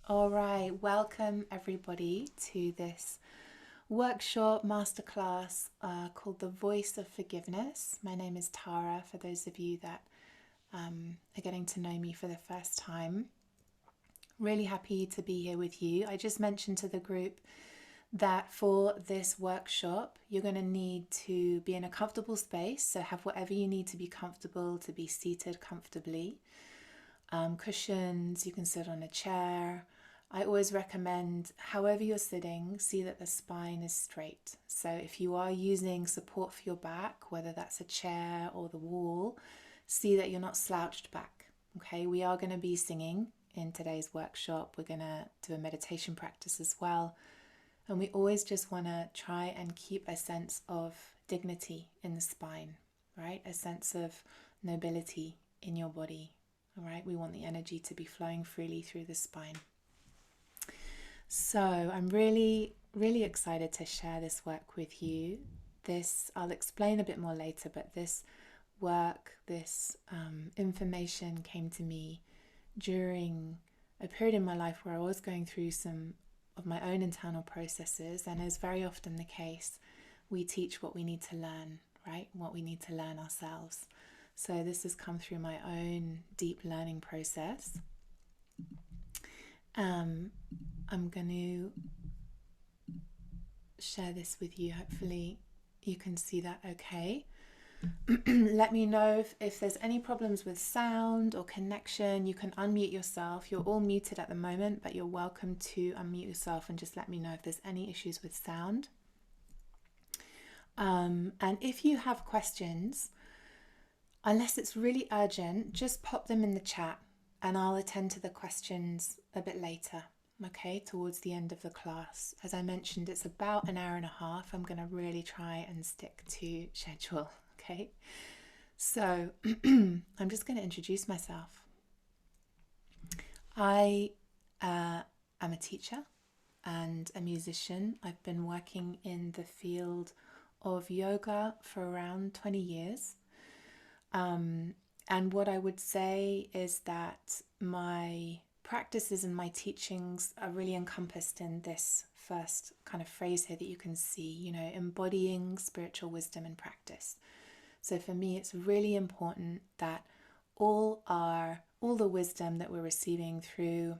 All right, welcome everybody to this workshop masterclass called The Voice of Forgiveness. My name is Tara, for those of you that are getting to know me for the first time. Really happy to be here with you. I just mentioned to the group that for this workshop, you're going to need to be in a comfortable space, so have whatever you need to be comfortable, to be seated comfortably. Cushions, you can sit on a chair. I always recommend, however you're sitting, see that the spine is straight. So if you are using support for your back, whether that's a chair or the wall, see that you're not slouched back. Okay, we are going to be singing in today's workshop. We're going to do a meditation practice as well. And we always just want to try and keep a sense of dignity in the spine, right? A sense of nobility in your body. All right, we want the energy to be flowing freely through the spine. So I'm really excited to share this work with you. I'll explain a bit more later, but this work, this information came to me during a period in my life where I was going through some of my own internal processes, and as very often the case, we teach what we need to learn, right? What we need to learn ourselves. So this has come through my own deep learning process. I'm going to share this with you. Hopefully you can see that okay. Let me know if there's any problems with sound or connection. You can unmute yourself. You're all muted at the moment, but you're welcome to unmute yourself and just let me know if there's any issues with sound. And if you have questions, unless it's really urgent, just pop them in the chat and I'll attend to the questions a bit later, okay, towards the end of the class. As I mentioned, it's about an hour and a half. I'm going to really try and stick to schedule, okay? So I'm just going to introduce myself. I am a teacher and a musician. I've been working in the field of yoga for around 20 years. And what I would say is that my practices and my teachings are really encompassed in this first kind of phrase here that you can see, embodying spiritual wisdom in practice. So for me, it's really important that all the wisdom that we're receiving through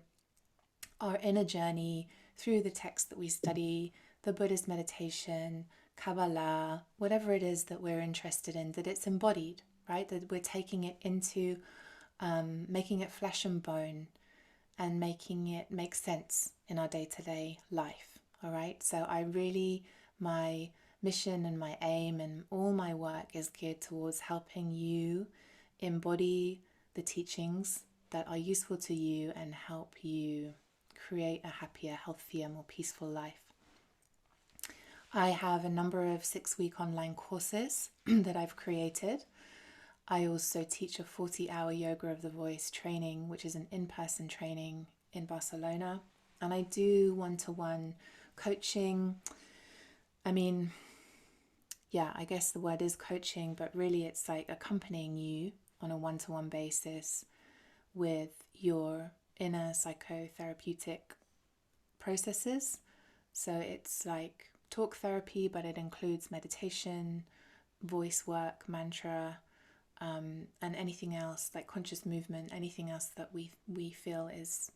our inner journey, through the text that we study, the Buddhist meditation, Kabbalah, whatever it is that we're interested in, that it's embodied, right? That we're taking it into making it flesh and bone and making it make sense in our day-to-day life, all right? So my mission and my aim and all my work is geared towards helping you embody the teachings that are useful to you and help you create a happier, healthier, more peaceful life. I have a number of 6-week online courses that I've created. I also teach a 40-hour Yoga of the Voice training, which is an in-person training in Barcelona. And I do one-to-one coaching. I guess the word is coaching, but really it's like accompanying you on a one-to-one basis with your inner psychotherapeutic processes. So it's like talk therapy, but it includes meditation, voice work, mantra, and anything else like conscious movement, anything else that we feel is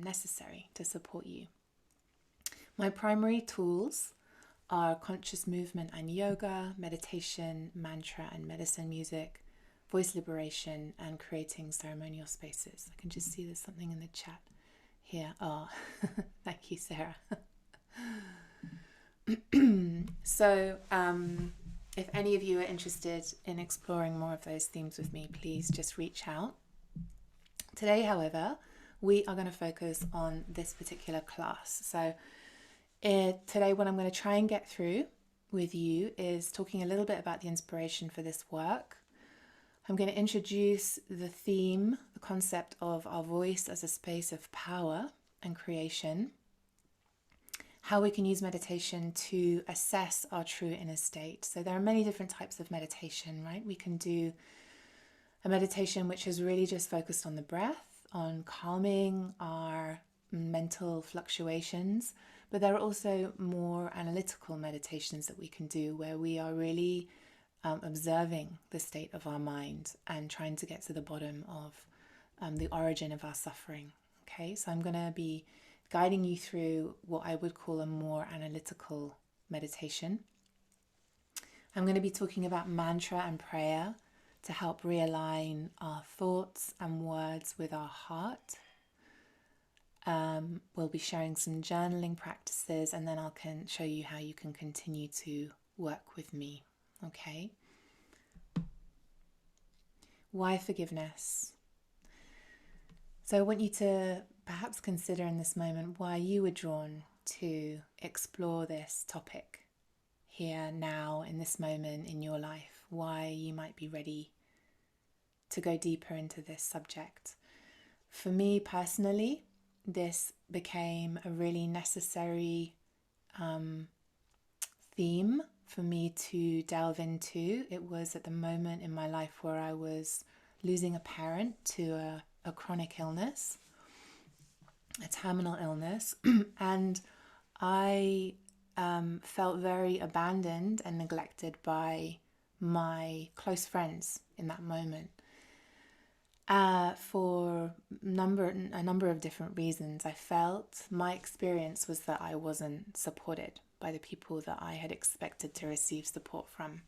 necessary to support you. My primary tools are conscious movement and yoga, meditation, mantra and medicine music, voice liberation, and creating ceremonial spaces. I can just see there's something in the chat here. Oh, thank you, Sarah. So, if any of you are interested in exploring more of those themes with me, please just reach out. Today, however, we are going to focus on this particular class. So today what I'm going to try and get through with you is talking a little bit about the inspiration for this work. I'm going to introduce the theme, the concept of our voice as a space of power and creation, how we can use meditation to assess our true inner state. So there are many different types of meditation, right? We can do a meditation which is really just focused on the breath, on calming our mental fluctuations, but there are also more analytical meditations that we can do where we are really observing the state of our mind and trying to get to the bottom of the origin of our suffering. Okay, so I'm going to be guiding you through what I would call a more analytical meditation. I'm going to be talking about mantra and prayer to help realign our thoughts and words with our heart. We'll be sharing some journaling practices, and then I can show you how you can continue to work with me. Okay? Why forgiveness? So I want you to perhaps consider in this moment why you were drawn to explore this topic here, now, in this moment in your life, why you might be ready to go deeper into this subject. For me personally, this became a really necessary theme for me to delve into. It was at the moment in my life where I was losing a parent to a chronic illness, a terminal illness, and I felt very abandoned and neglected by my close friends in that moment. For a number of different reasons. I felt my experience was that I wasn't supported by the people that I had expected to receive support from.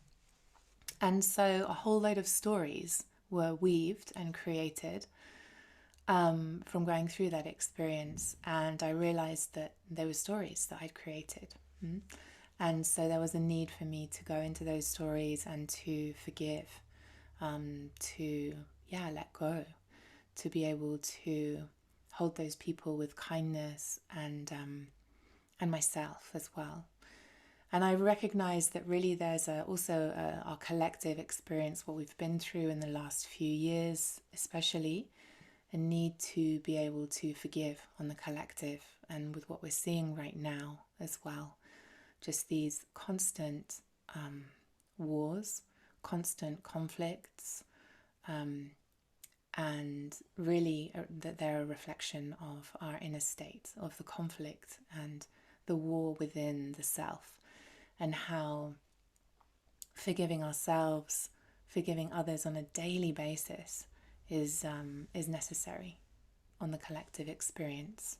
And so a whole load of stories were weaved and created from going through that experience. And I realized that there were stories that I'd created. And so there was a need for me to go into those stories and to forgive, to let go, to be able to hold those people with kindness and myself as well. And I recognize that really there's also our collective experience, what we've been through in the last few years, especially, a need to be able to forgive on the collective, and with what we're seeing right now as well. Just these constant wars, constant conflicts, and really that they're a reflection of our inner state, of the conflict and the war within the self, and how forgiving ourselves, forgiving others on a daily basis is necessary on the collective experience.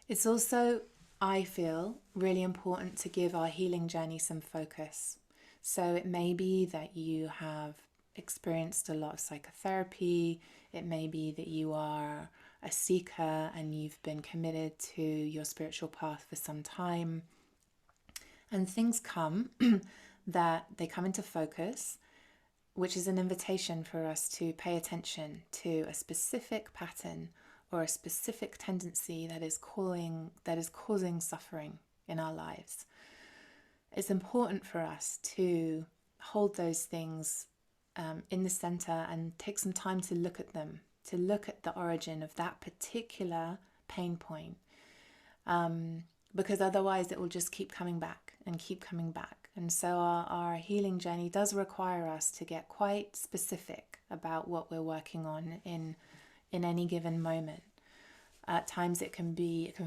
It's also, I feel, really important to give our healing journey some focus. So it may be that you have experienced a lot of psychotherapy. It may be that you are a seeker and you've been committed to your spiritual path for some time. And things come that they come into focus, which is an invitation for us to pay attention to a specific pattern or a specific tendency that is causing suffering in our lives. It's important for us to hold those things in the center and take some time to look at them, to look at the origin of that particular pain point, because otherwise it will just keep coming back and keep coming back. And so our healing journey does require us to get quite specific about what we're working on in any given moment. At times it can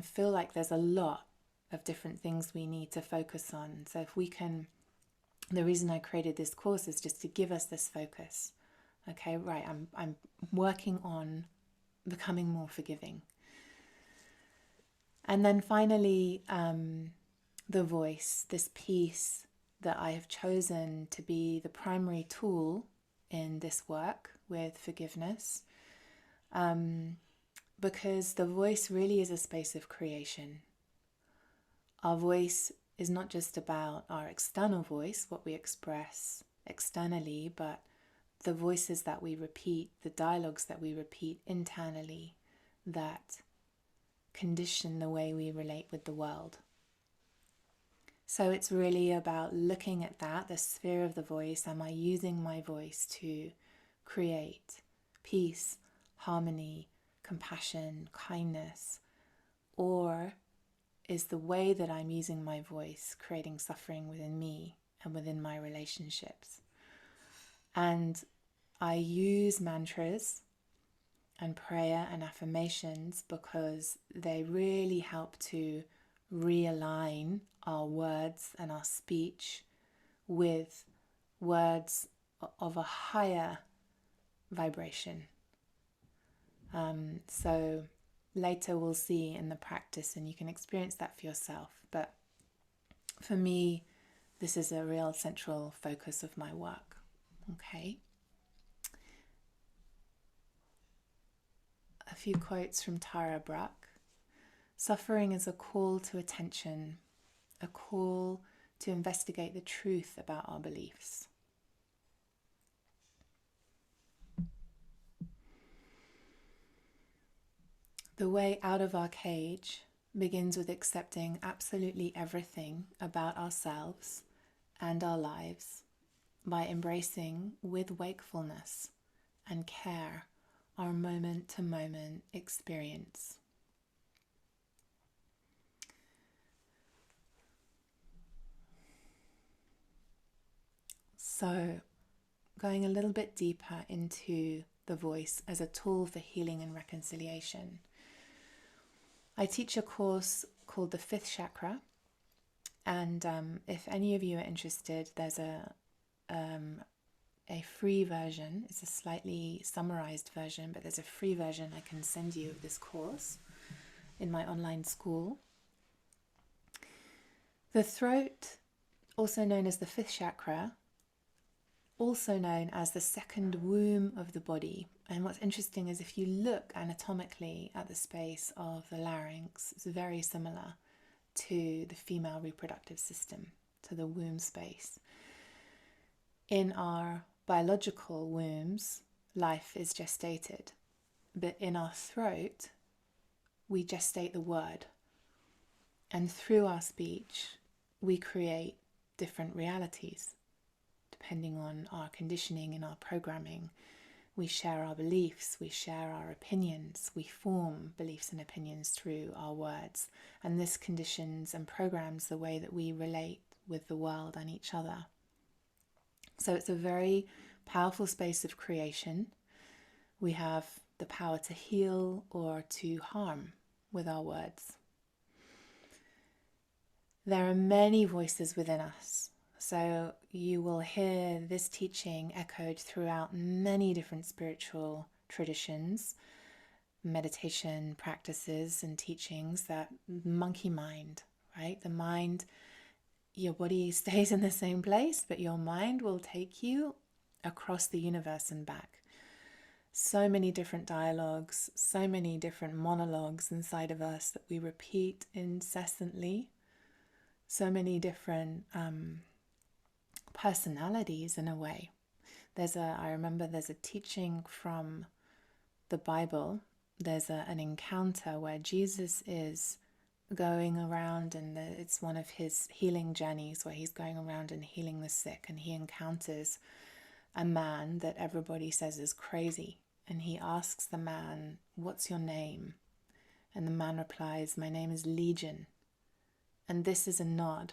feel like there's a lot of different things we need to focus on. So if we can, the reason I created this course is just to give us this focus. Okay, right, I'm working on becoming more forgiving. And then finally, the voice, this piece that I have chosen to be the primary tool in this work with forgiveness, because the voice really is a space of creation. Our voice is not just about our external voice, what we express externally, but the voices that we repeat, the dialogues that we repeat internally that condition the way we relate with the world. So it's really about looking at that, the sphere of the voice. Am I using my voice to create peace, harmony, compassion, kindness? Or is the way that I'm using my voice creating suffering within me and within my relationships? And I use mantras and prayer and affirmations because they really help to realign our words and our speech with words of a higher vibration. So later we'll see in the practice, and you can experience that for yourself. But for me, this is a real central focus of my work. Okay. A few quotes from Tara Brach. Suffering is a call to attention, a call to investigate the truth about our beliefs. The way out of our cage begins with accepting absolutely everything about ourselves and our lives by embracing with wakefulness and care our moment-to-moment experience. So, going a little bit deeper into the voice as a tool for healing and reconciliation. I teach a course called the Fifth Chakra, and if any of you are interested, there's a free version. It's a slightly summarized version, but there's a free version I can send you of this course in my online school. The throat, also known as the fifth chakra, also known as the second womb of the body. And what's interesting is if you look anatomically at the space of the larynx, it's very similar to the female reproductive system, to the womb space. In our biological wombs, life is gestated, but in our throat, we gestate the word. And through our speech, we create different realities. Depending on our conditioning and our programming, we share our beliefs, we share our opinions, we form beliefs and opinions through our words. And this conditions and programs the way that we relate with the world and each other. So it's a very powerful space of creation. We have the power to heal or to harm with our words. There are many voices within us. So you will hear this teaching echoed throughout many different spiritual traditions, meditation practices and teachings. That monkey mind, right? The mind, your body stays in the same place, but your mind will take you across the universe and back. So many different dialogues, so many different monologues inside of us that we repeat incessantly. So many different personalities in a way. I remember there's a teaching from the Bible. There's an encounter where Jesus is going around, and it's one of his healing journeys where he's going around and healing the sick, and he encounters a man that everybody says is crazy, and he asks the man, "What's your name?" And the man replies, "My name is Legion." And this is a nod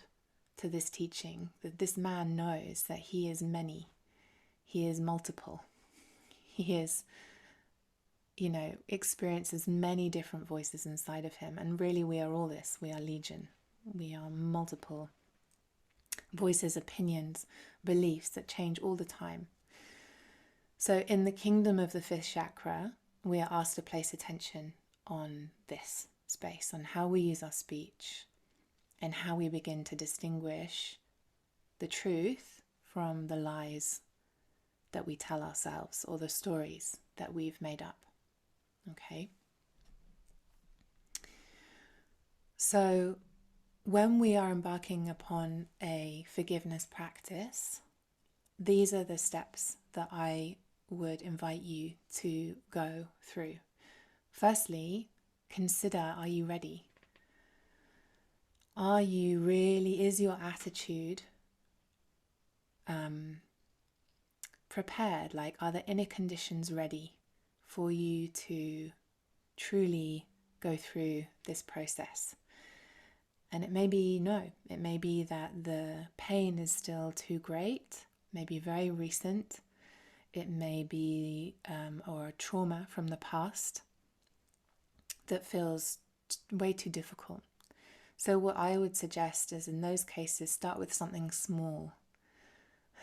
to this teaching, that this man knows that he is many, he is multiple, he is, experiences many different voices inside of him. And really we are all this, we are Legion, we are multiple voices, opinions, beliefs that change all the time. So in the kingdom of the fifth chakra, we are asked to place attention on this space, on how we use our speech, and how we begin to distinguish the truth from the lies that we tell ourselves or the stories that we've made up. Okay? So when we are embarking upon a forgiveness practice, these are the steps that I would invite you to go through. Firstly, consider, are you ready? Are you really, is your attitude prepared? Like, are the inner conditions ready for you to truly go through this process? And it may be no, it may be that the pain is still too great, maybe very recent. it may be or a trauma from the past that feels way too difficult. So what I would suggest is, in those cases, start with something small.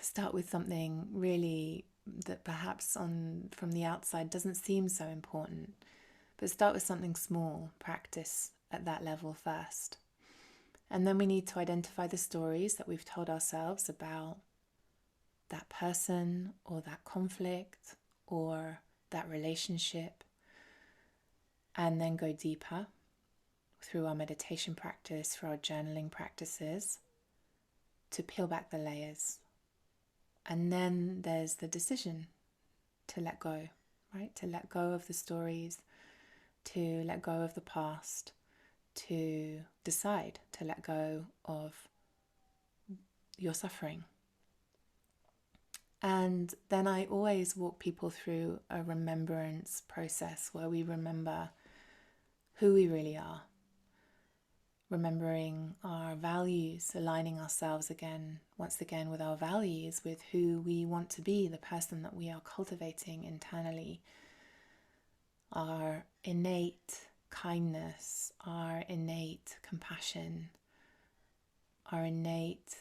Start with something really that perhaps from the outside doesn't seem so important, but start with something small. Practice at that level first. And then we need to identify the stories that we've told ourselves about that person or that conflict or that relationship, and then go deeper through our meditation practice, through our journaling practices, to peel back the layers. And then there's the decision to let go, right? To let go of the stories, to let go of the past, to decide to let go of your suffering. And then I always walk people through a remembrance process where we remember who we really are, remembering our values, aligning ourselves once again with our values, with who we want to be, the person that we are cultivating internally, our innate kindness, our innate compassion, our innate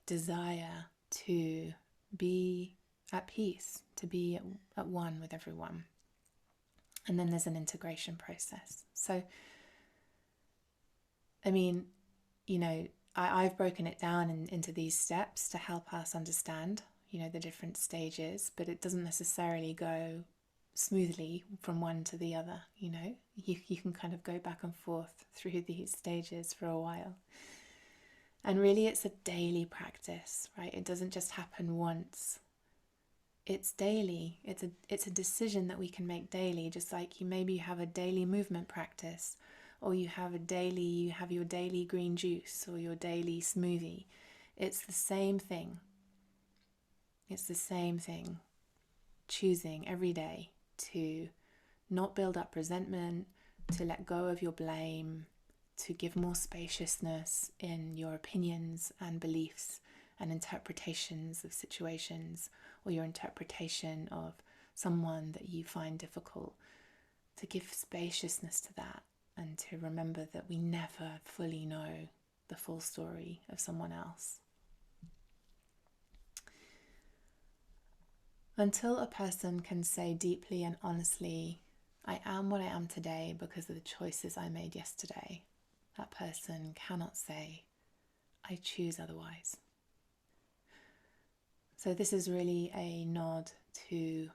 desire to be at peace, to be at one with everyone. And then there's an integration process. So, I mean, I've broken it down into these steps to help us understand, the different stages, but it doesn't necessarily go smoothly from one to the other. You can kind of go back and forth through these stages for a while. And really it's a daily practice, right? It doesn't just happen once. It's daily. It's a decision that we can make daily, just like you have a daily movement practice, or you have your daily green juice or your daily smoothie. It's the same thing. It's the same thing. Choosing every day to not build up resentment, to let go of your blame, to give more spaciousness in your opinions and beliefs and interpretations of situations, or your interpretation of someone that you find difficult, to give spaciousness to that, and to remember that we never fully know the full story of someone else. Until a person can say deeply and honestly, I am what I am today because of the choices I made yesterday, that person cannot say, I choose otherwise. So this is really a nod to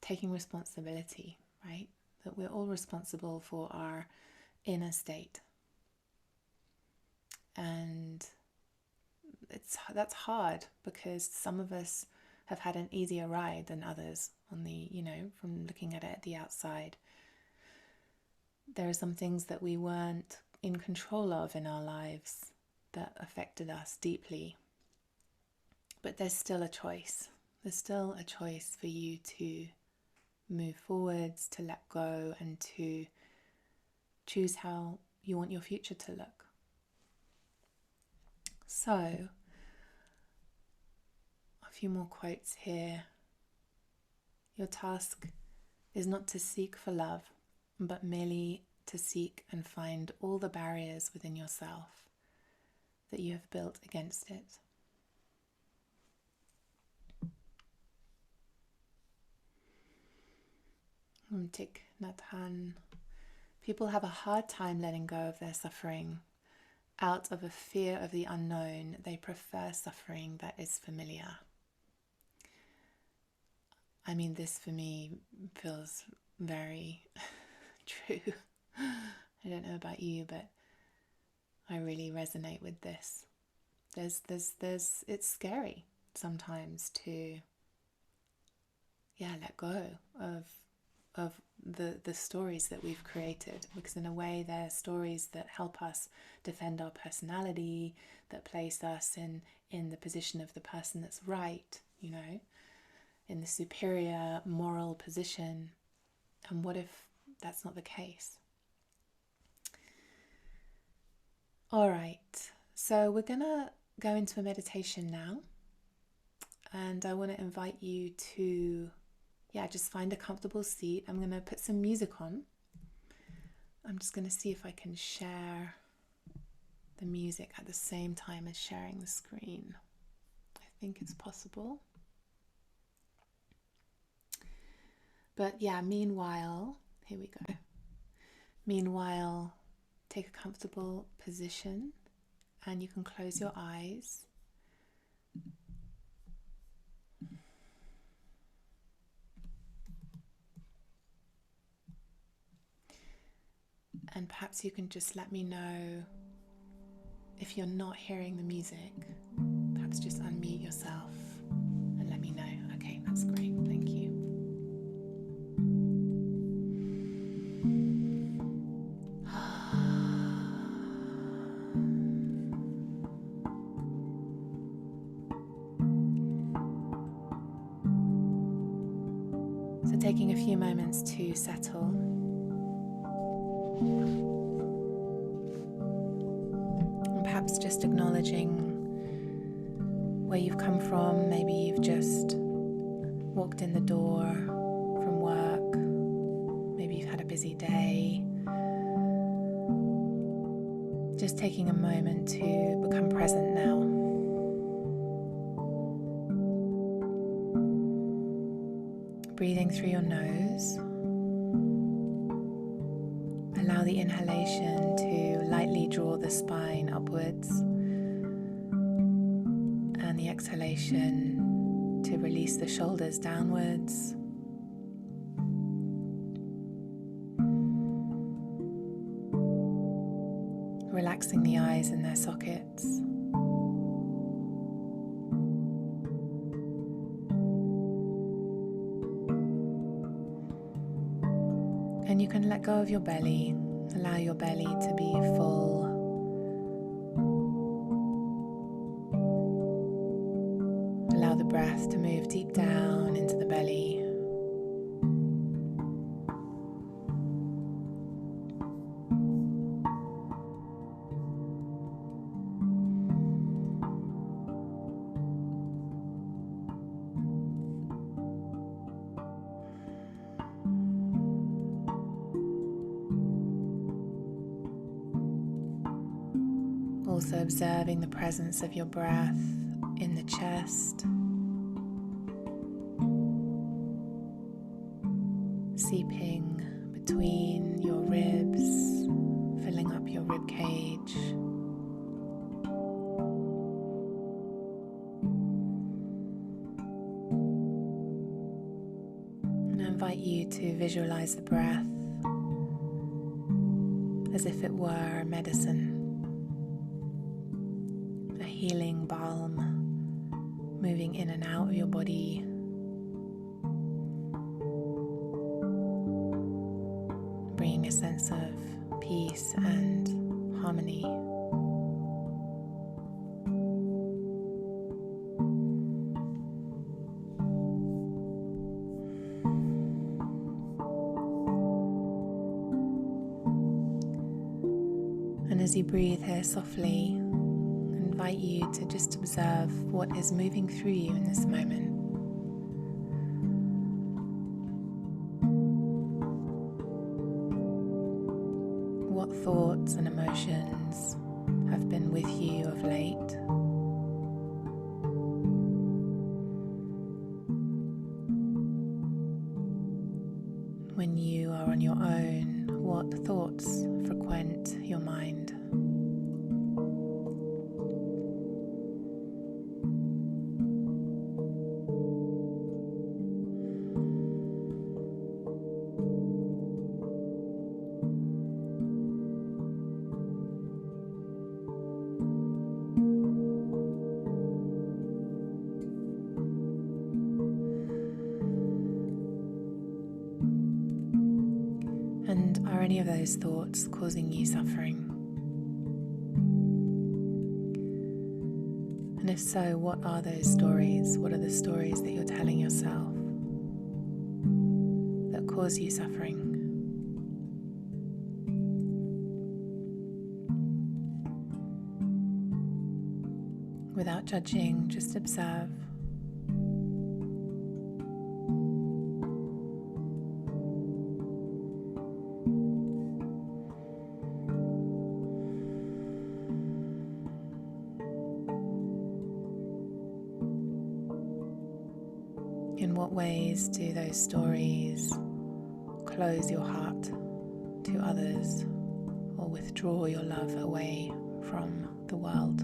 taking responsibility, right? That we're all responsible for our inner state. And that's hard because some of us have had an easier ride than others from looking at it at the outside. There are some things that we weren't in control of in our lives that affected us deeply. But there's still a choice. There's still a choice for you to move forwards, to let go, and to choose how you want your future to look. So, a few more quotes here. Your task is not to seek for love, but merely to seek and find all the barriers within yourself that you have built against it. Thich Nhat Hanh. People have a hard time letting go of their suffering. Out of a fear of the unknown, they prefer suffering that is familiar. I mean, this for me feels very true. I don't know about you, but I really resonate with this. It's scary sometimes to, let go of the stories that we've created, because in a way they're stories that help us defend our personality, that place us in the position of the person that's right, in the superior moral position. And what if that's not the case? All right, so we're gonna go into a meditation now. And I want to invite you to, just find a comfortable seat. I'm going to put some music on. I'm just going to see if I can share the music at the same time as sharing the screen. I think it's possible. But meanwhile, here we go. Meanwhile, take a comfortable position and you can close your eyes. And perhaps you can just let me know if you're not hearing the music. Perhaps just unmute yourself and let me know. Okay, that's great. Thank you. So taking a few moments to settle. And perhaps just acknowledging where you've come from. Maybe you've just walked in the door from work. Maybe you've had a busy day. Just taking a moment to become present now. Breathing through your nose. Allow the inhalation to lightly draw the spine upwards, and the exhalation to release the shoulders downwards. Relaxing the eyes in their sockets. And you can let go of your belly. Allow your belly to be full. Allow the breath to move deep down into the belly. Also observing the presence of your breath in the chest, seeping between your ribs, filling up your rib cage. And I invite you to visualize the breath as if it were a medicine. A healing balm moving in and out of your body, bringing a sense of peace and harmony. And as you breathe here softly, I invite you to just observe what is moving through you in this moment. What thoughts and emotions have been with you of late? When you are on your own, what thoughts frequent your mind? And are any of those thoughts causing you suffering? And if so, what are those stories? What are the stories that you're telling yourself that cause you suffering? Without judging, just observe. what ways do those stories close your heart to others or withdraw your love away from the world?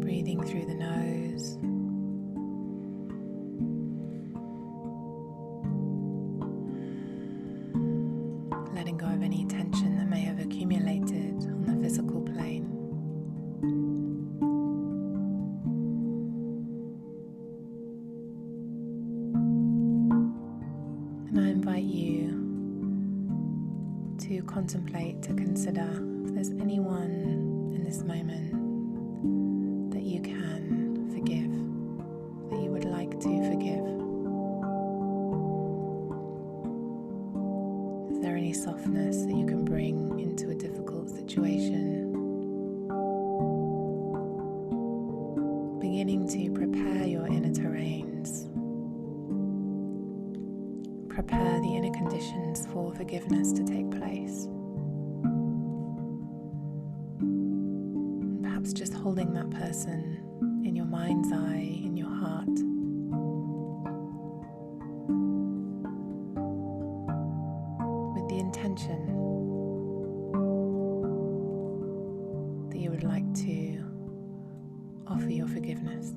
Breathing through the nose, letting go of any tension that may have accumulated on the physical plane. And I invite you to contemplate, to consider if there's anyone in this moment that you can forgive, that you would like to forgive. Is there any softness that you can bring into a difficult situation? Beginning to prepare your inner terrains. Prepare the inner conditions for forgiveness to take place. Perhaps just holding that person in your mind's eye, in your heart. With the intention that you would like to offer your forgiveness.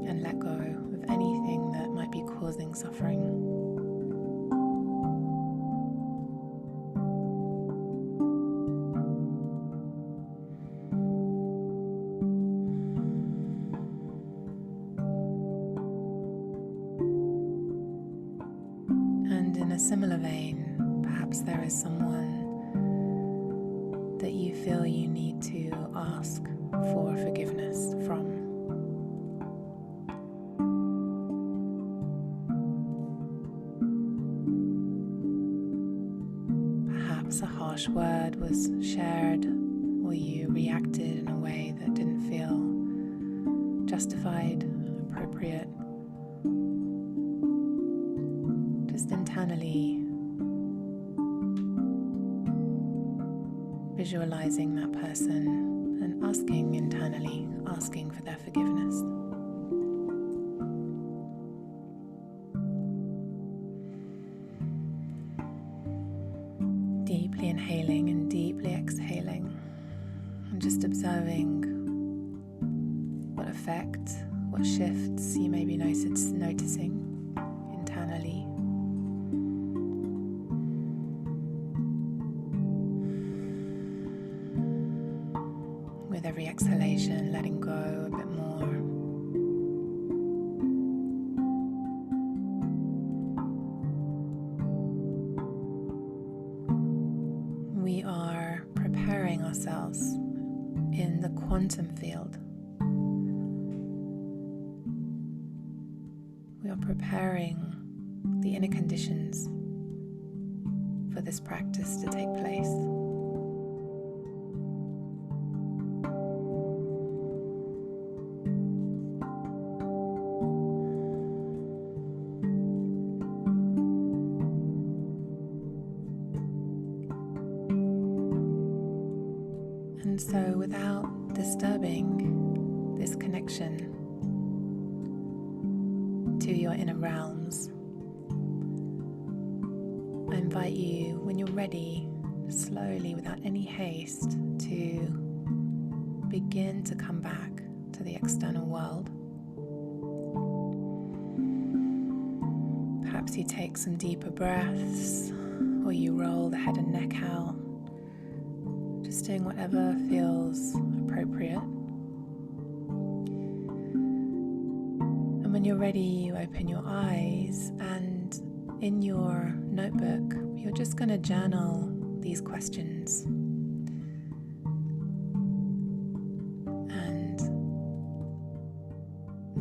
And let go of anything that might be causing suffering. And in a similar vein, perhaps there is someone that you feel you need to ask for forgiveness from. Perhaps a harsh word was shared, or you reacted in a way that didn't feel justified, appropriate. Just internally visualizing that person and asking internally, asking for their forgiveness. Deeply inhaling and deeply exhaling, and just observing what effect, what shifts you may be noticing internally. With every exhalation, letting go a bit more. We are preparing ourselves in the quantum field. We are preparing the inner conditions for this practice to take place. And so, without disturbing this connection to your inner realms, I invite you, when you're ready, slowly, without any haste, to begin to come back to the external world. Perhaps you take some deeper breaths, or you roll the head and neck out, just doing whatever feels appropriate. And when you're ready, you open your eyes, and in your notebook, you're just going to journal these questions and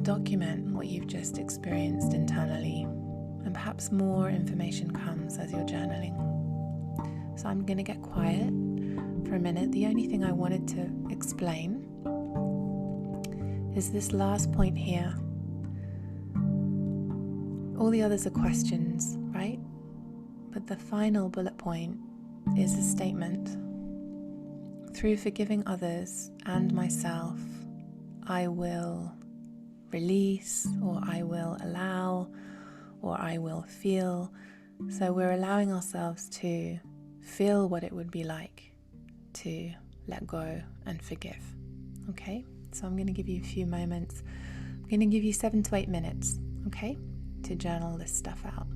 document what you've just experienced internally. And perhaps more information comes as you're journaling. So I'm going to get quiet for a minute. The only thing I wanted to explain is this last point here. All the others are questions, right? But the final bullet point is a statement. Through forgiving others and myself, I will release, or I will allow, or I will feel. So we're allowing ourselves to feel what it would be like to let go and forgive. Okay? So I'm going to give you a few moments. I'm going to give you 7 to 8 minutes, okay, to journal this stuff out.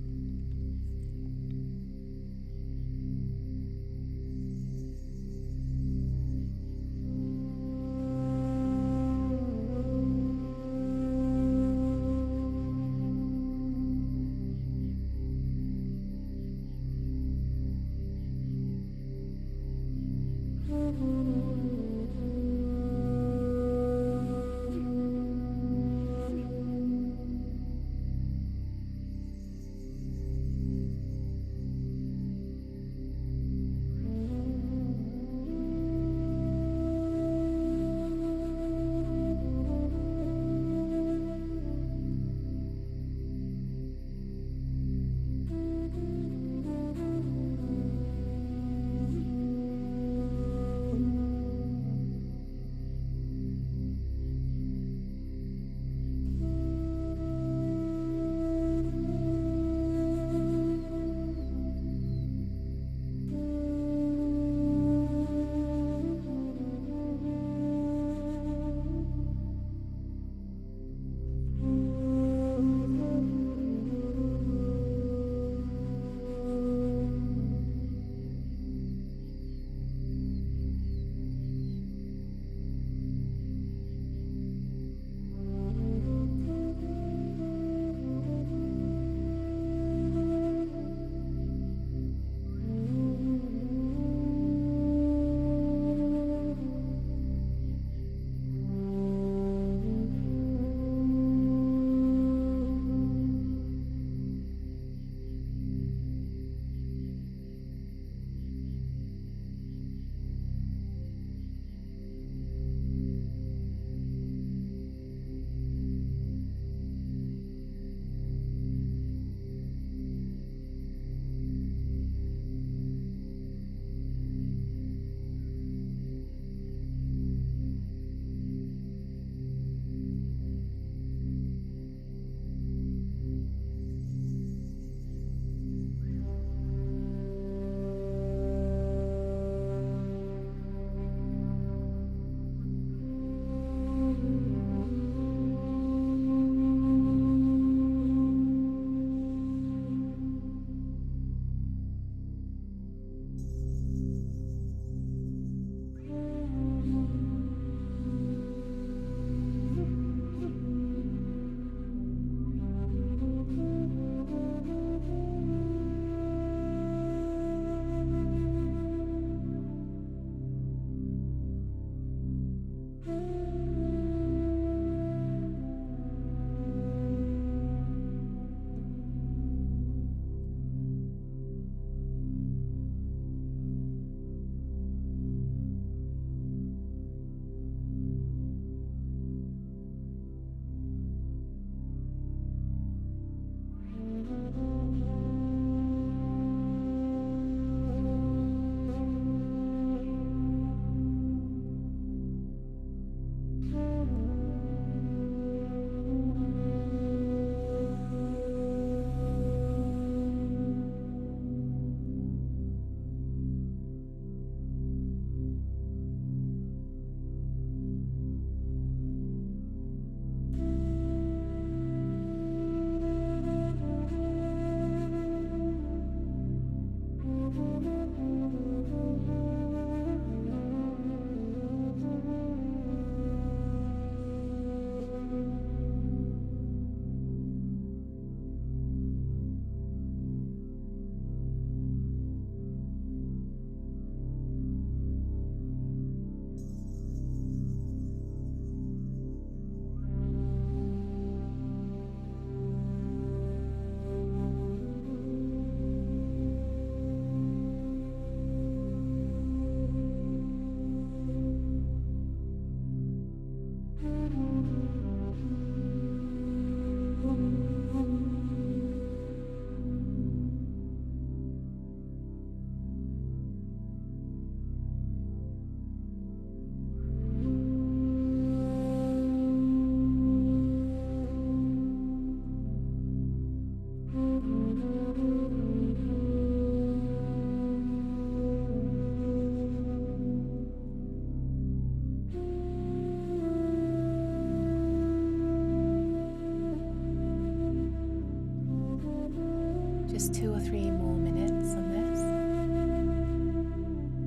Just 2 or 3 more minutes on this.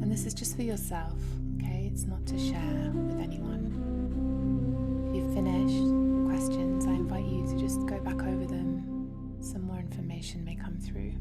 And this is just for yourself, okay? It's not to share with anyone. If you've finished the questions, I invite you to just go back over them. Some more information may come through.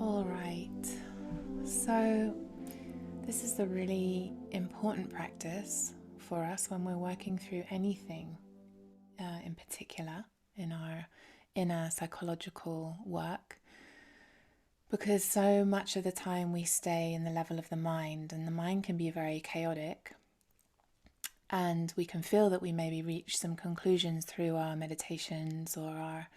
All right, so this is a really important practice for us when we're working through anything in particular in our inner psychological work, because so much of the time we stay in the level of the mind, and the mind can be very chaotic, and we can feel that we maybe reach some conclusions through our meditations or our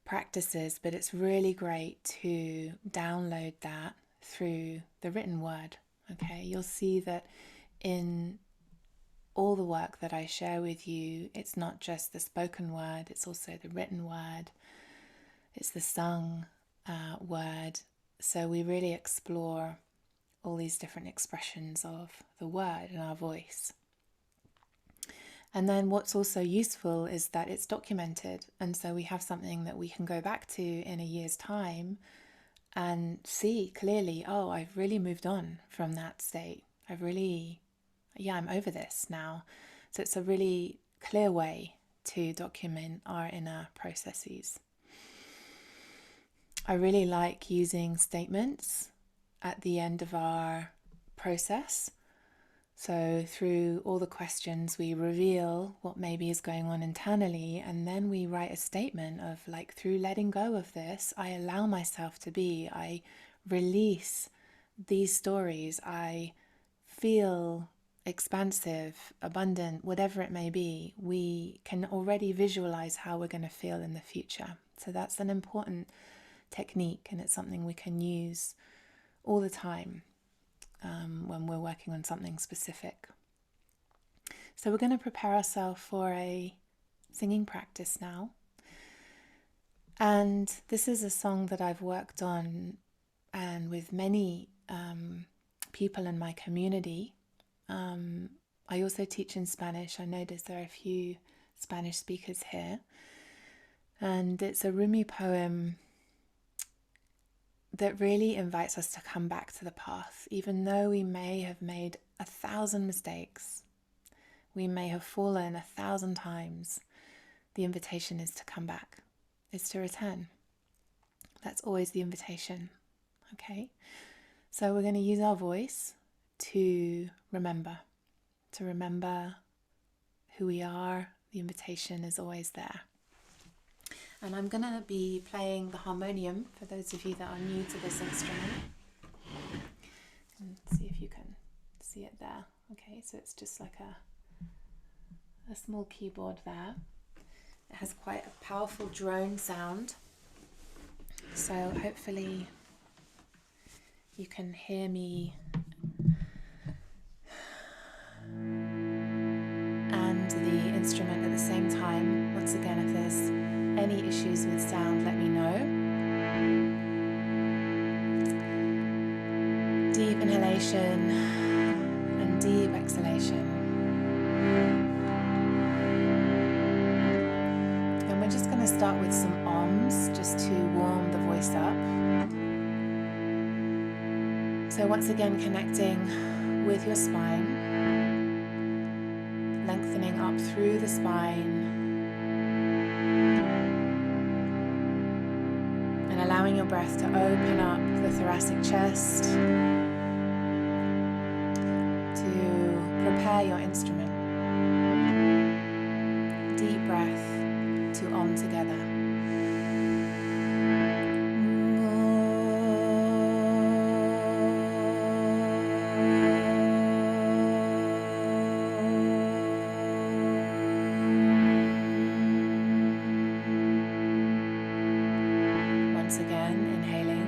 practices, but it's really great to download that through the written word. Okay, you'll see that in all the work that I share with you, it's not just the spoken word, it's also the written word, it's the sung word. So we really explore all these different expressions of the word in our voice. And then what's also useful is that it's documented, and so we have something that we can go back to in a year's time and see clearly, oh, I've really moved on from that state. I'm over this now. So it's a really clear way to document our inner processes. I really like using statements at the end of our process. So through all the questions, we reveal what maybe is going on internally, and then we write a statement of like, through letting go of this, I allow myself to be, I release these stories, I feel expansive, abundant, whatever it may be. We can already visualize how we're going to feel in the future. So that's an important technique, and it's something we can use all the time when we're working on something specific. So we're going to prepare ourselves for a singing practice now. And this is a song that I've worked on and with many people in my community. I also teach in Spanish. I noticed there are a few Spanish speakers here. And it's a Rumi poem that really invites us to come back to the path. Even though we may have made 1,000 mistakes, we may have fallen 1,000 times, the invitation is to come back, is to return. That's always the invitation, okay? So we're going to use our voice to remember who we are. The invitation is always there. And I'm going to be playing the harmonium for those of you that are new to this instrument. And see if you can see it there. Okay, so it's just like a small keyboard there. It has quite a powerful drone sound. So hopefully you can hear me and the instrument at the same time. Once again, if there's any issues with sound, let me know. Deep inhalation and deep exhalation. And we're just going to start with some ohms just to warm the voice up. So once again, connecting with your spine, lengthening up through the spine, and allowing your breath to open up the thoracic chest to prepare your instrument. Deep breath to Om together. Once again, inhaling.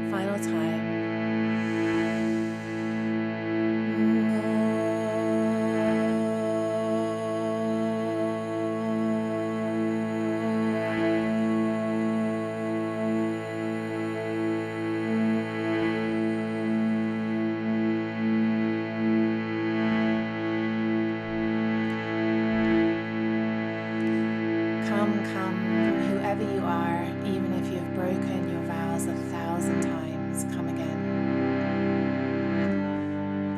Final time. Come, whoever you are, even if you've broken your vows 1,000 times, come again.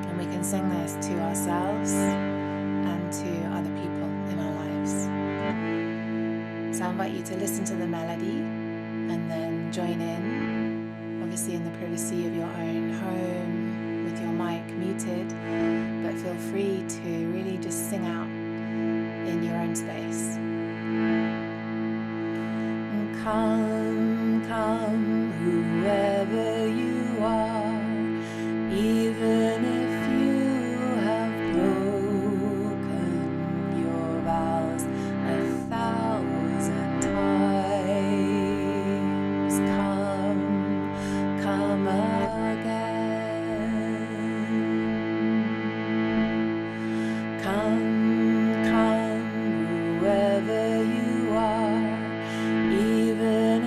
And we can sing this to ourselves and to other people in our lives. So I invite you to listen to the melody and then join in, obviously in the privacy of your own home, with your mic muted, but feel free to really just sing out in your own space. Come, whoever you are, even if you have broken your vows 1,000 times. Come again. Come, whoever you are, even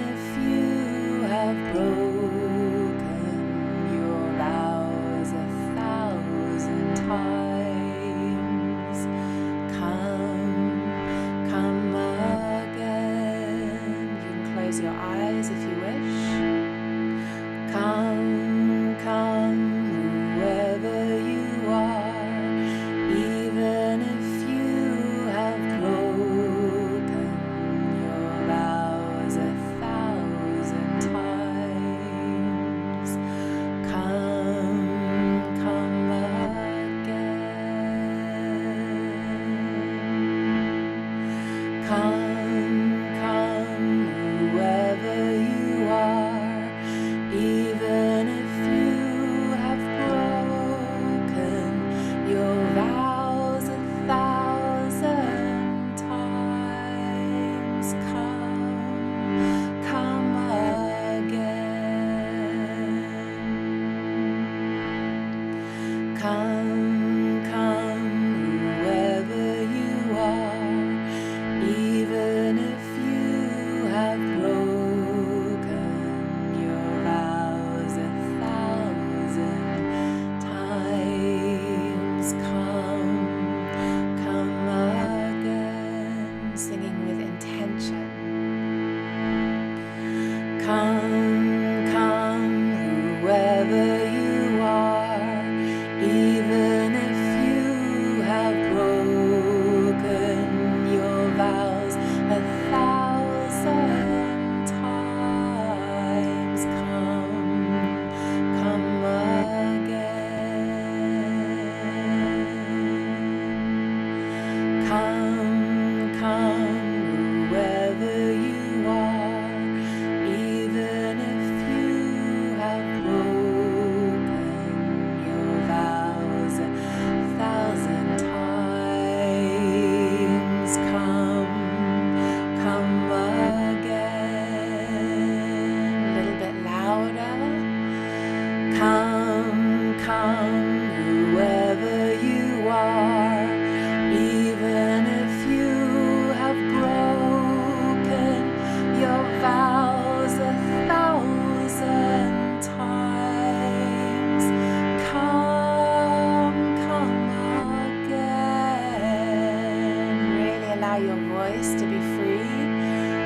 choice to be free.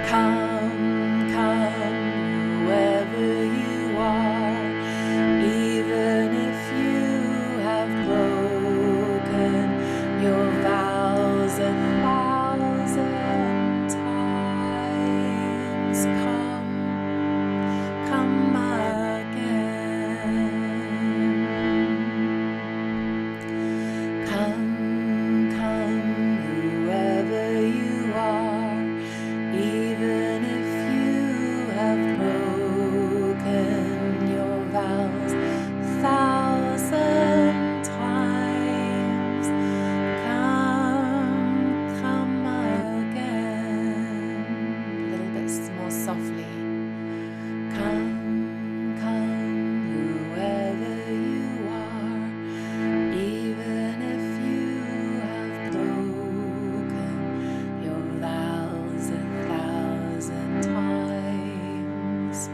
Come, come, whoever you are, even if you have broken your vows 1,000 times. Come again. Come, whoever you are, even if you have broken your vows 1,000 times. Come again. A little bit more softly. Come, whoever you are, even if you have broken your vows 1,000 times.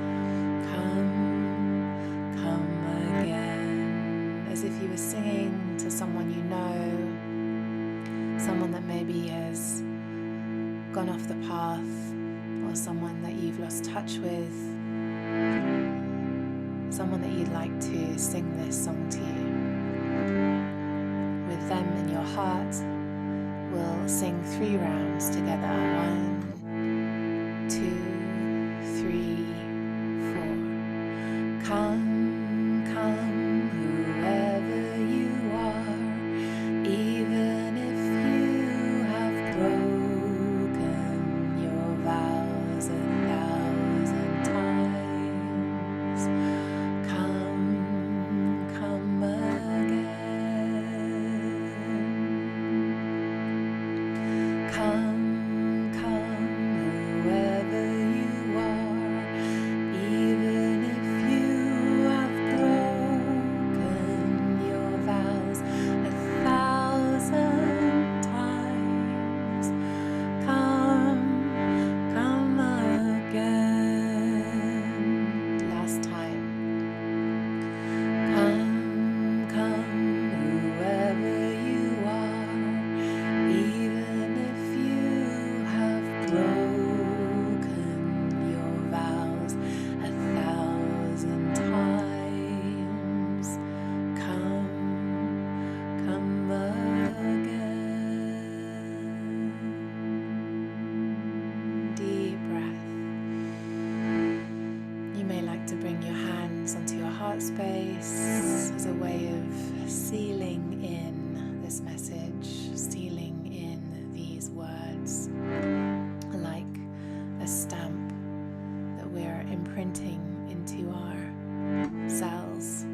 Come again. As if you were singing to someone you know, someone that maybe has gone off the path, or someone that you've lost touch with, someone that you'd like to sing this song to. With them in your heart, we'll sing 3 rounds together. 1, 2, 3, 4. Come, whoever you are, even if you have broken your vows 1,000 times. Come again. Come, whoever you are, even if you have broken your vows 1,000 times. Come again. Last time. Come, whoever you are, even if you have broken your vows 1,000 times. Come again. Deep breath. You may like to bring your hands onto your heart space as a way of sealing in this message, sealing in these words, like a stamp that we're imprinting into our cells.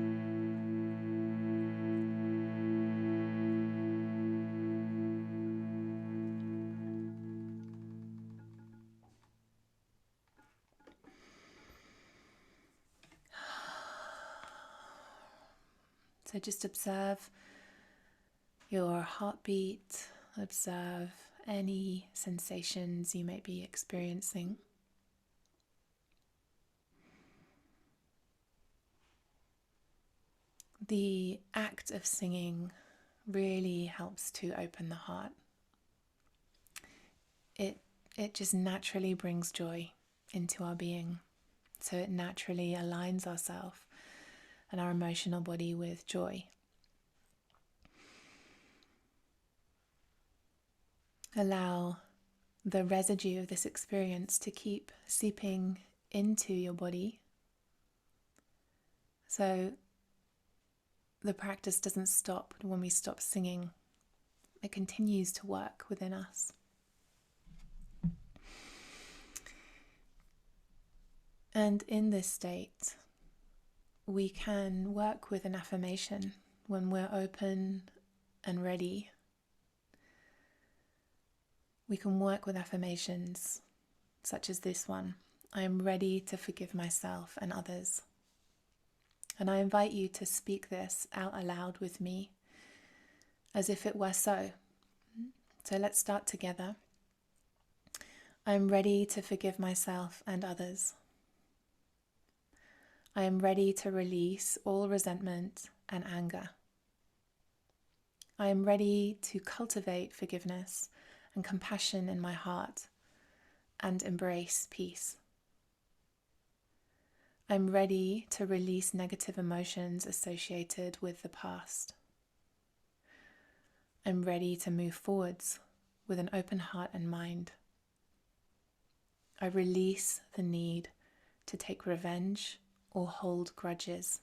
So just observe your heartbeat, observe any sensations you may be experiencing. The act of singing really helps to open the heart. It just naturally brings joy into our being. So it naturally aligns ourselves and our emotional body with joy. Allow the residue of this experience to keep seeping into your body. So the practice doesn't stop when we stop singing. It continues to work within us. And in this state, we can work with an affirmation when we're open and ready. We can work with affirmations such as this one. I am ready to forgive myself and others. And I invite you to speak this out aloud with me as if it were so. So let's start together. I am ready to forgive myself and others. I am ready to release all resentment and anger. I am ready to cultivate forgiveness and compassion in my heart and embrace peace. I'm ready to release negative emotions associated with the past. I'm ready to move forwards with an open heart and mind. I release the need to take revenge or hold grudges.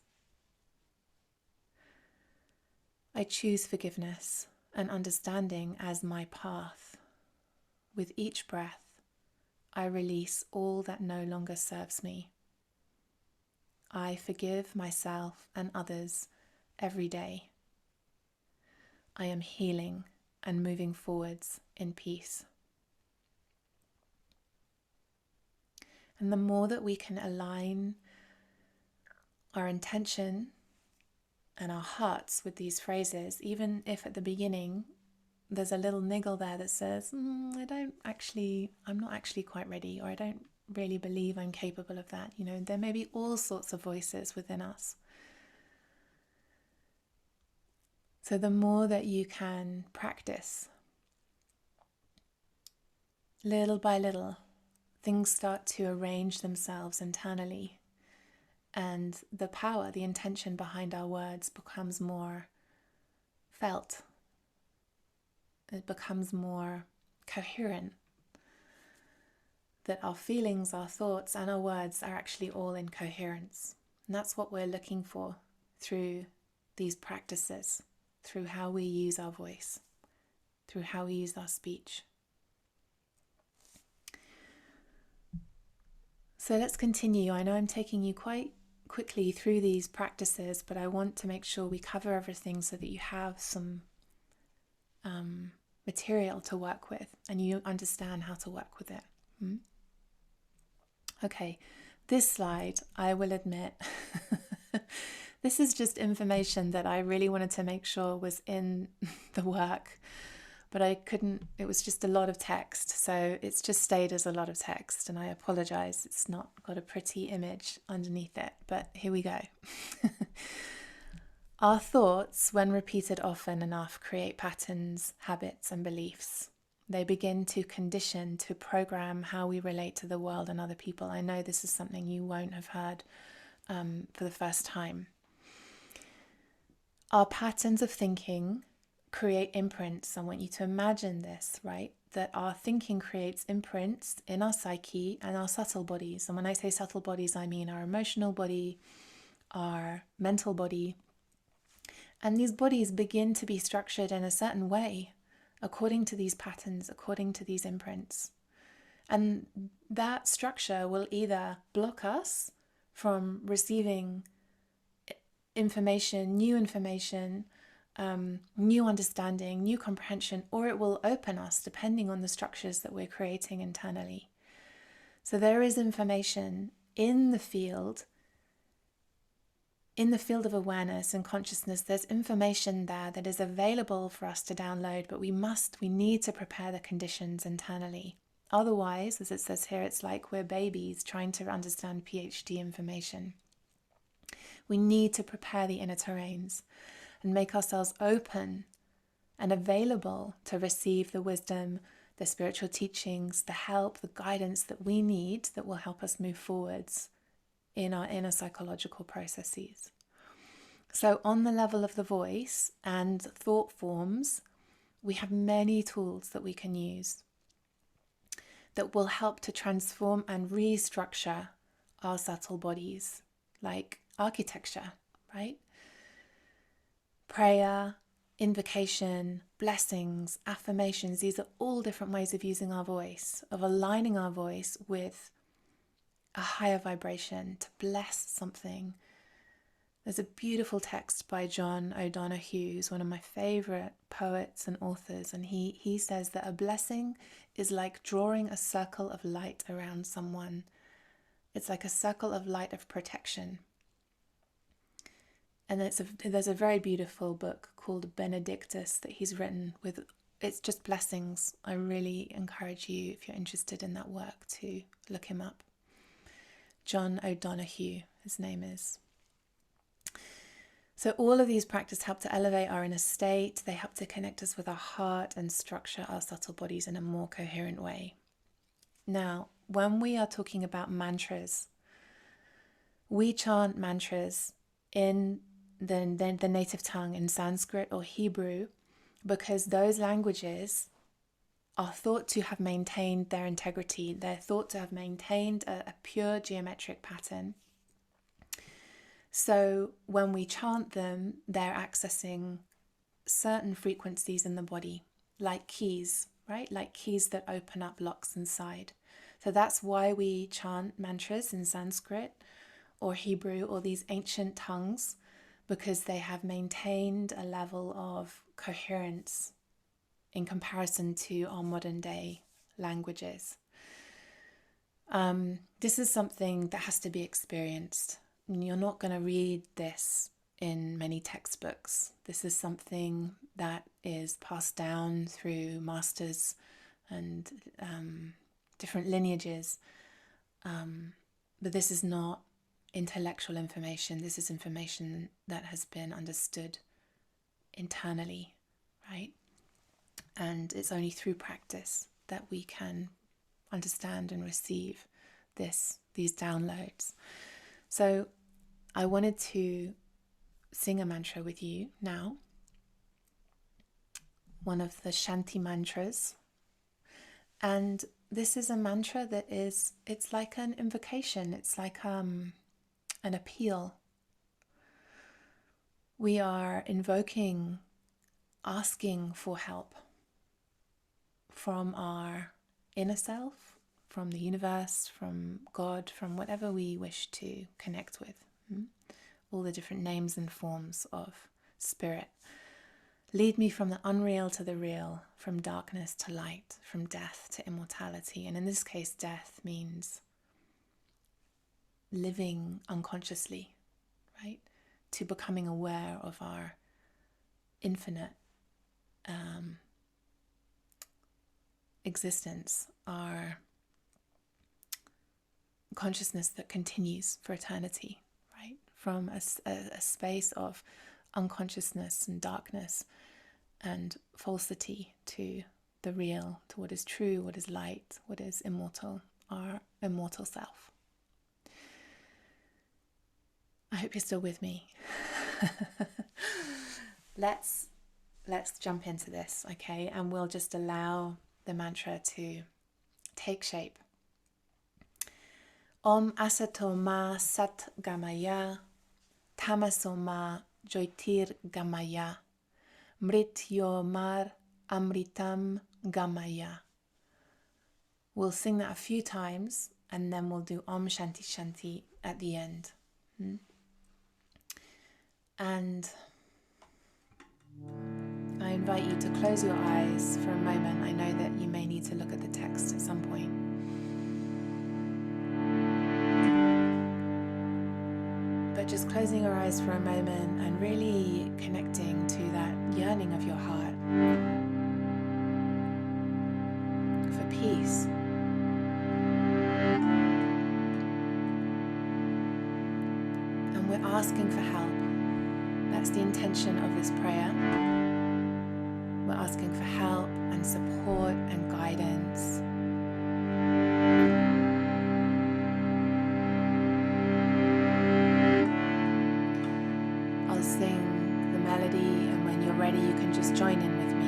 I choose forgiveness and understanding as my path. With each breath, I release all that no longer serves me. I forgive myself and others every day. I am healing and moving forwards in peace. And the more that we can align our intention and our hearts with these phrases, even if at the beginning there's a little niggle there that says, I'm not actually quite ready, or I don't really believe I'm capable of that. There may be all sorts of voices within us. So the more that you can practice, little by little, things start to arrange themselves internally, and the power, the intention behind our words becomes more felt. It becomes more coherent. That our feelings, our thoughts, and our words are actually all in coherence. And that's what we're looking for through these practices, through how we use our voice, through how we use our speech. So let's continue. I know I'm taking you quite quickly through these practices, but I want to make sure we cover everything so that you have some material to work with and you understand how to work with it. Okay, this slide, I will admit, this is just information that I really wanted to make sure was in the work, but I couldn't, it was just a lot of text, so it's just stayed as a lot of text, and I apologize, it's not got a pretty image underneath it, but here we go. Our thoughts, when repeated often enough, create patterns, habits, and beliefs. They begin to condition, to program how we relate to the world and other people. I know this is something you won't have heard for the first time. Our patterns of thinking create imprints. I want you to imagine this, right? That our thinking creates imprints in our psyche and our subtle bodies. And when I say subtle bodies, I mean our emotional body, our mental body. And these bodies begin to be structured in a certain way, according to these patterns, according to these imprints. And that structure will either block us from receiving information, new understanding, new comprehension, or it will open us depending on the structures that we're creating internally. So there is information in the field of awareness and consciousness. There's information there that is available for us to download, but we need to prepare the conditions internally. Otherwise, as it says here, it's like we're babies trying to understand PhD information. We need to prepare the inner terrains and make ourselves open and available to receive the wisdom, the spiritual teachings, the help, the guidance that we need that will help us move forwards in our inner psychological processes. So on the level of the voice and thought forms, we have many tools that we can use that will help to transform and restructure our subtle bodies, like architecture, right? Prayer, invocation, blessings, affirmations, these are all different ways of using our voice, of aligning our voice with a higher vibration, to bless something. There's a beautiful text by John O'Donoghue, who's one of my favorite poets and authors, and he says that a blessing is like drawing a circle of light around someone. It's like a circle of light of protection. And there's a very beautiful book called Benedictus that he's written with, it's just blessings. I really encourage you, if you're interested in that work, to look him up. John O'Donoghue, his name is. So all of these practices help to elevate our inner state. They help to connect us with our heart and structure our subtle bodies in a more coherent way. Now, when we are talking about mantras, we chant mantras in the native tongue, in Sanskrit or Hebrew, because those languages are thought to have maintained their integrity. They're thought to have maintained a pure geometric pattern. So when we chant them, they're accessing certain frequencies in the body, like keys, right? Like keys that open up locks inside. So that's why we chant mantras in Sanskrit or Hebrew or these ancient tongues, because they have maintained a level of coherence in comparison to our modern day languages. This is something that has to be experienced. You're not going to read this in many textbooks. This is something that is passed down through masters and different lineages. But this is not intellectual information. This is information that has been understood internally, right? And it's only through practice that we can understand and receive these downloads. So I wanted to sing a mantra with you now, one of the Shanti mantras. And this is a mantra that it's like an invocation. It's like an appeal. We are invoking, asking for help from our inner self, from the universe, from God, from whatever we wish to connect with. All the different names and forms of spirit. Lead me from the unreal to the real, from darkness to light, from death to immortality. And in this case, death means living unconsciously, right? To becoming aware of our infinite existence, our consciousness that continues for eternity, right? From a space of unconsciousness and darkness and falsity to the real, to what is true, what is light, what is immortal, our immortal self. I hope you're still with me. Let's jump into this, okay? And we'll just allow the mantra to take shape. Om Asato Ma Sat Gamaya, Tamaso Ma Jyotir Gamaya, Mrityo Mar Amritam Gamaya. We'll sing that a few times and then we'll do Om Shanti Shanti at the end. And I invite you to close your eyes for a moment. I know that you may need to look at the text at some point. But just closing your eyes for a moment and really connecting to that yearning of your heart for peace. And we're asking for help. That's the intention of this prayer. We're asking for help and support and guidance. I'll sing the melody, and when you're ready, you can just join in with me.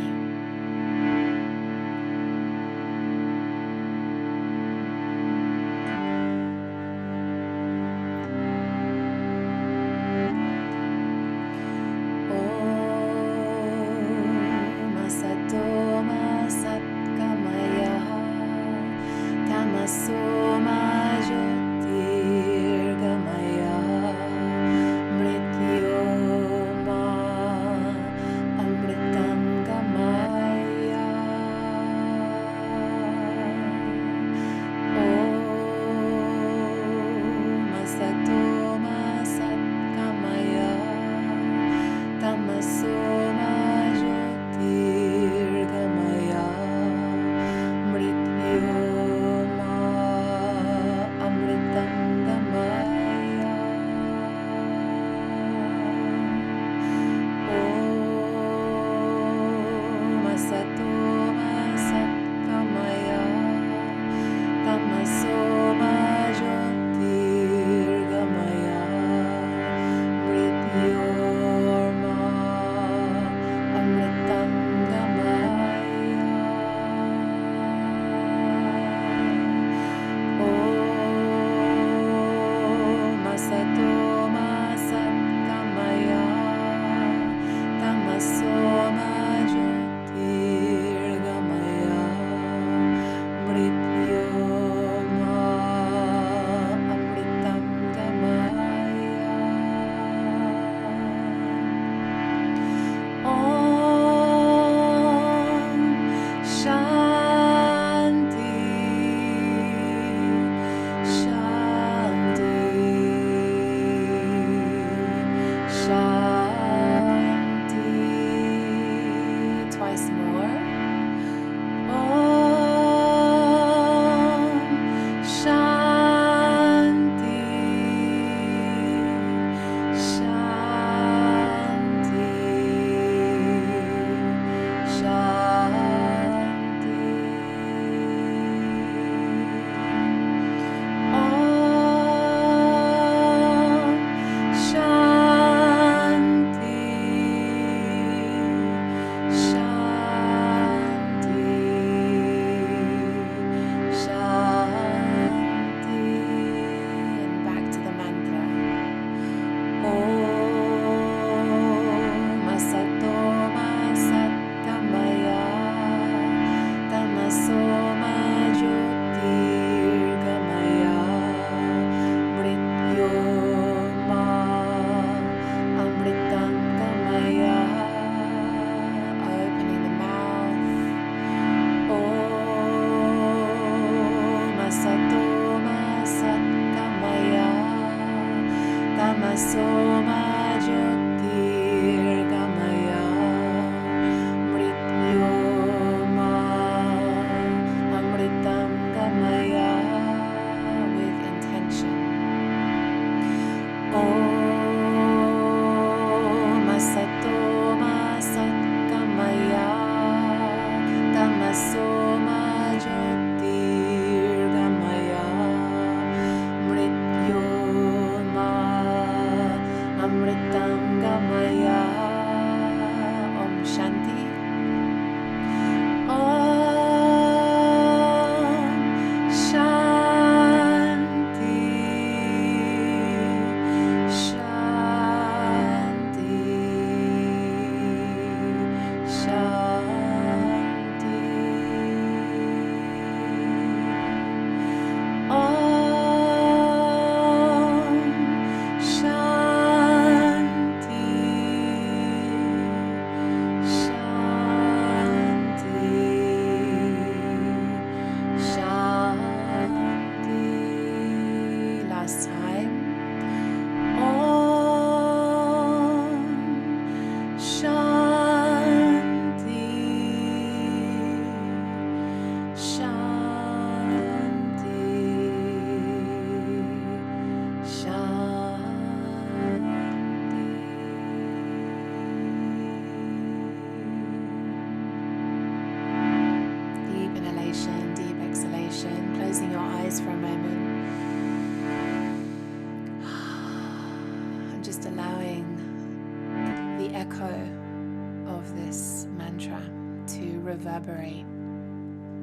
reverberate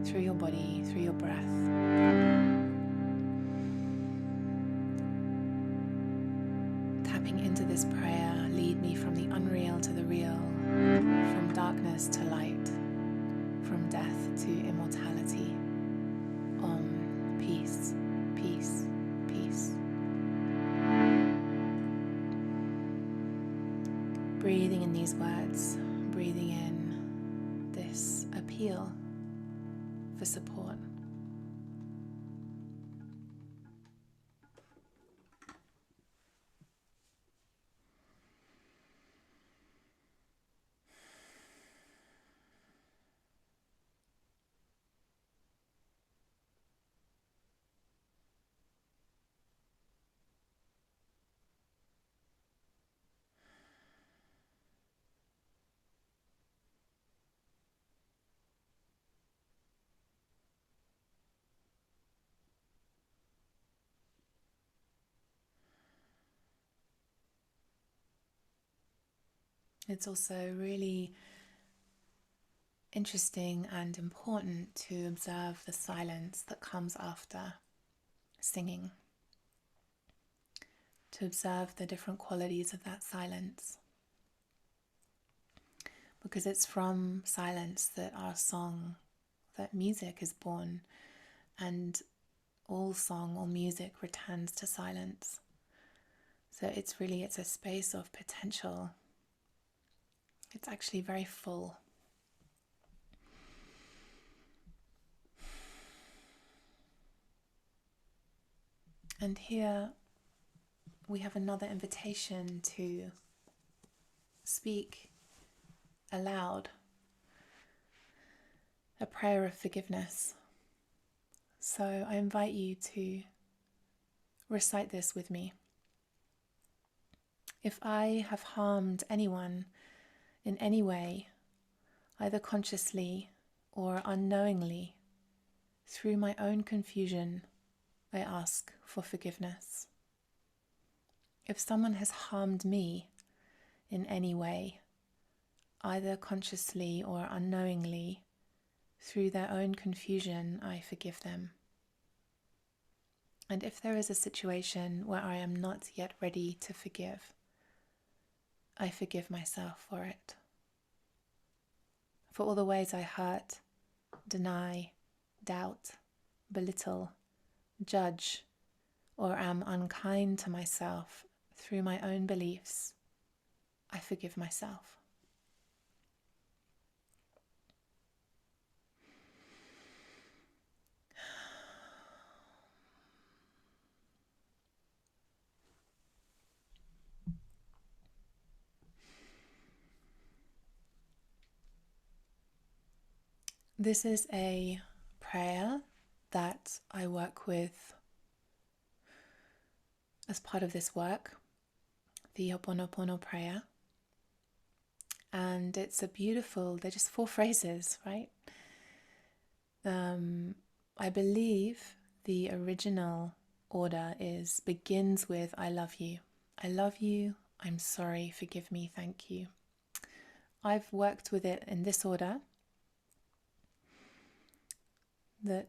through your body, through your breath. Tapping into this prayer, lead me from the unreal to the real, from darkness to light, from death to immortality. Om, peace, peace, peace. Breathing in these words, breathing in this appeal for support. It's also really interesting and important to observe the silence that comes after singing, to observe the different qualities of that silence, because it's from silence that our song, that music is born, and all song or music returns to silence. So it's a space of potential. It's actually very full. And here we have another invitation to speak aloud a prayer of forgiveness. So I invite you to recite this with me. If I have harmed anyone in any way, either consciously or unknowingly, through my own confusion, I ask for forgiveness. If someone has harmed me in any way, either consciously or unknowingly, through their own confusion, I forgive them. And if there is a situation where I am not yet ready to forgive, I forgive myself for it. For all the ways I hurt, deny, doubt, belittle, judge, or am unkind to myself through my own beliefs, I forgive myself. This is a prayer that I work with as part of this work, the Ho'oponopono prayer. And it's they're just 4 phrases, right? I believe the original order begins with I love you. I love you, I'm sorry, forgive me, thank you. I've worked with it in this order, that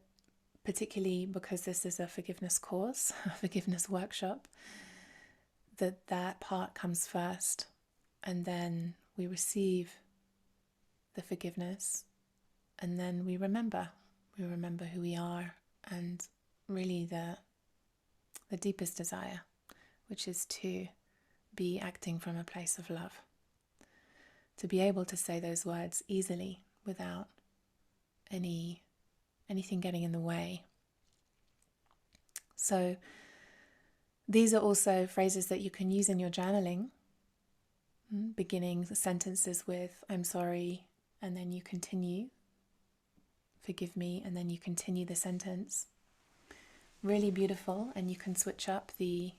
particularly because this is a forgiveness course, a forgiveness workshop, that part comes first, and then we receive the forgiveness, and then we remember who we are, and really the deepest desire, which is to be acting from a place of love, to be able to say those words easily without anything getting in the way. So these are also phrases that you can use in your journaling, beginning the sentences with I'm sorry, and then you continue, forgive me, and then you continue the sentence. Really beautiful, and you can switch up the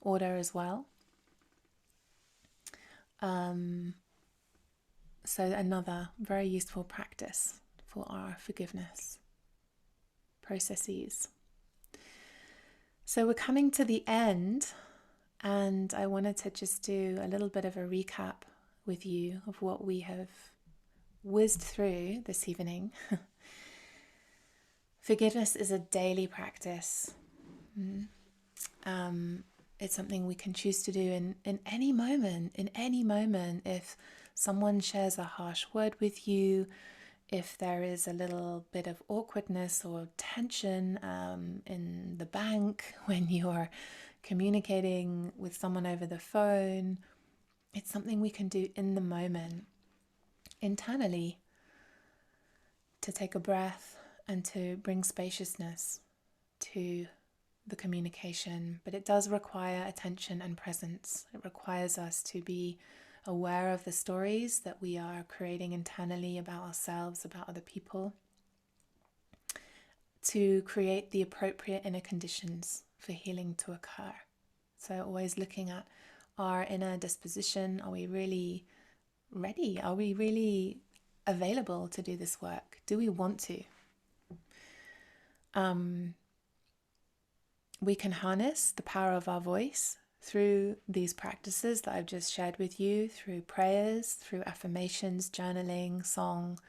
order as well. So another very useful practice for our forgiveness processes. So we're coming to the end, and I wanted to just do a little bit of a recap with you of what we have whizzed through this evening, forgiveness is a daily practice. It's something we can choose to do in any moment, If someone shares a harsh word with you, if there is a little bit of awkwardness or tension in the bank when you're communicating with someone over the phone, it's something we can do in the moment, internally, to take a breath and to bring spaciousness to the communication. But it does require attention and presence. It requires us to be aware of the stories that we are creating internally about ourselves, about other people, to create the appropriate inner conditions for healing to occur. So always looking at our inner disposition. Are we really ready? Are we really available to do this work? Do we want to? We can harness the power of our voice through these practices that I've just shared with you, through prayers, through affirmations, journaling, song.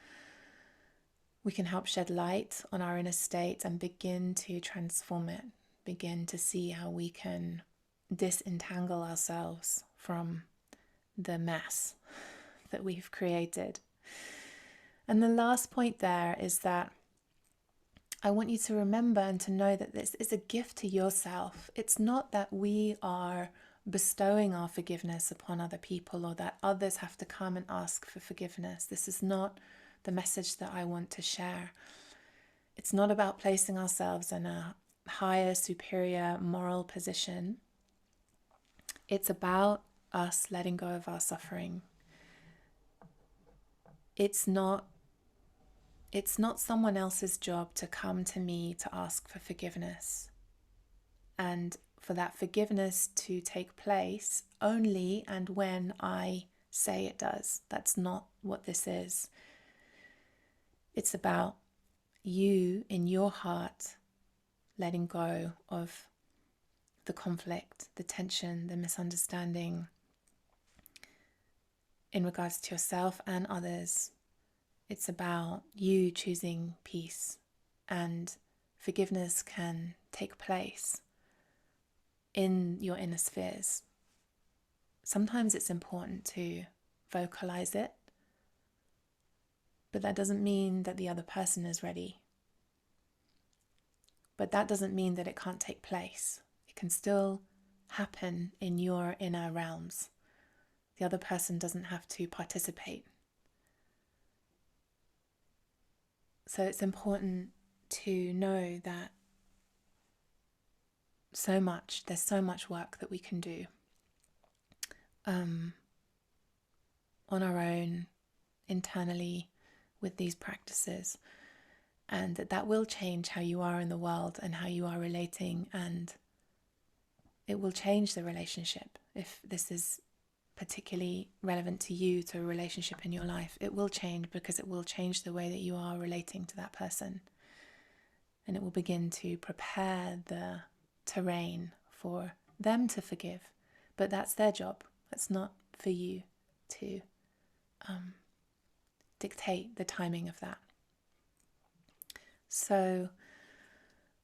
We can help shed light on our inner state and begin to transform it, begin to see how we can disentangle ourselves from the mess that we've created. And the last point there is that I want you to remember and to know that this is a gift to yourself. It's not that we are bestowing our forgiveness upon other people or that others have to come and ask for forgiveness. This is not the message that I want to share. It's not about placing ourselves in a higher, superior moral position. It's about us letting go of our suffering. It's not someone else's job to come to me to ask for forgiveness, and for that forgiveness to take place only and when I say it does. That's not what this is. It's about you in your heart letting go of the conflict, the tension, the misunderstanding in regards to yourself and others. It's about you choosing peace, and forgiveness can take place in your inner spheres. Sometimes it's important to vocalize it, but that doesn't mean that the other person is ready. But that doesn't mean that it can't take place. It can still happen in your inner realms. The other person doesn't have to participate. So it's important to know that there's so much work that we can do on our own, internally, with these practices, and that will change how you are in the world and how you are relating, and it will change the relationship. If this is particularly relevant to you, to a relationship in your life, it will change, because it will change the way that you are relating to that person, and it will begin to prepare the terrain for them to forgive. But that's their job. That's not for you to dictate the timing of that. So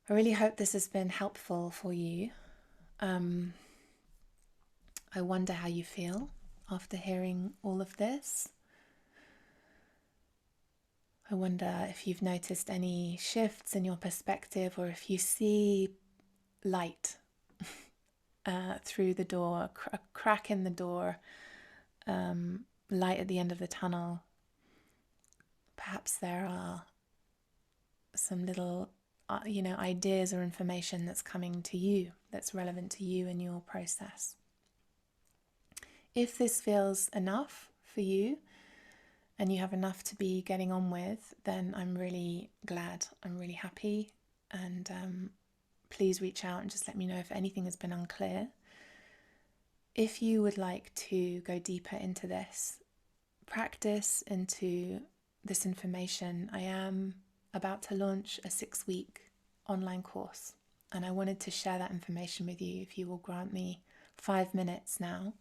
I really hope this has been helpful for you. I wonder how you feel after hearing all of this. I wonder if you've noticed any shifts in your perspective, or if you see light through the door, a crack in the door, light at the end of the tunnel. Perhaps there are some little ideas or information that's coming to you, that's relevant to you in your process. If this feels enough for you, and you have enough to be getting on with, then I'm really glad, I'm really happy, and please reach out and just let me know if anything has been unclear. If you would like to go deeper into this practice, into this information, I am about to launch a 6-week online course, and I wanted to share that information with you. If you will grant me 5 minutes now,